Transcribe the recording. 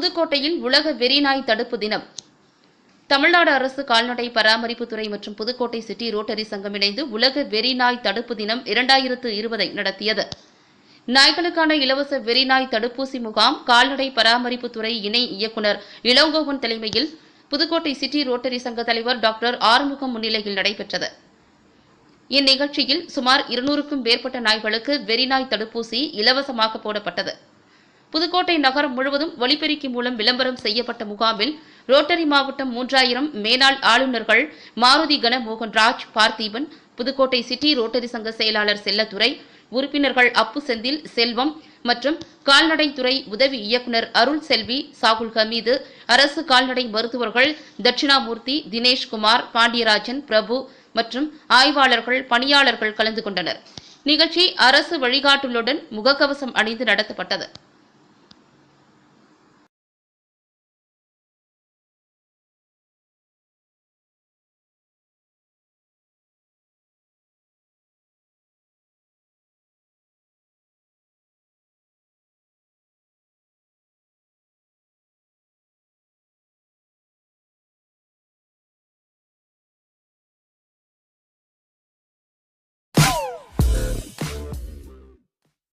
புதுக்கோட்டையில் உலக வெறிநாய் தடுப்பு தினம். தமிழ்நாடு அரசு கால்நடை பராமரிப்புத்துறை மற்றும் புதுக்கோட்டை சிட்டி ரோட்டரி சங்கம் இணைந்து உலக வெறிநாய் தடுப்பு தினம் 2020 நடத்தியது. நாய்களுக்கான இலவச வெறிநாய் தடுப்பூசி முகாம் கால்நடை பராமரிப்புத்துறை இணை இயக்குநர் இளங்கோவன் தலைமையில் புதுக்கோட்டை சிட்டி ரோட்டரி சங்க தலைவர் டாக்டர் ஆறுமுகம் முன்னிலையில் நடைபெற்றது. இந்நிகழ்ச்சியில் சுமார் 200க்கும் மேற்பட்ட நாய்களுக்கு வெறிநாய் தடுப்பூசி இலவசமாக போடப்பட்டது. புதுக்கோட்டை நகரம் முழுவதும் ஒலிபெருக்கி மூலம் விளம்பரம் செய்யப்பட்ட முகாமில் ரோட்டரி மாவட்டம் 3000 மேனாள் ஆளுநர்கள் மாருதி கணமோகன்ராஜ், பார்த்திபன், புதுக்கோட்டை சிட்டி ரோட்டரி சங்க செயலாளர் செல்லத்துறை, உறுப்பினர்கள் அப்பு செந்தில், செல்வம் மற்றும் கால்நடைத்துறை உதவி இயக்குநர் அருள் செல்வி, சாகுல் ஹமீது, அரசு கால்நடை மருத்துவர்கள் தட்சிணாமூர்த்தி, தினேஷ்குமார், பாண்டியராஜன், பிரபு மற்றும் ஆய்வாளர்கள், பணியாளர்கள் கலந்து கொண்டனர். நிகழ்ச்சி அரசு வழிகாட்டுதலுடன் முகக்கவசம் அணிந்து நடத்தப்பட்டது.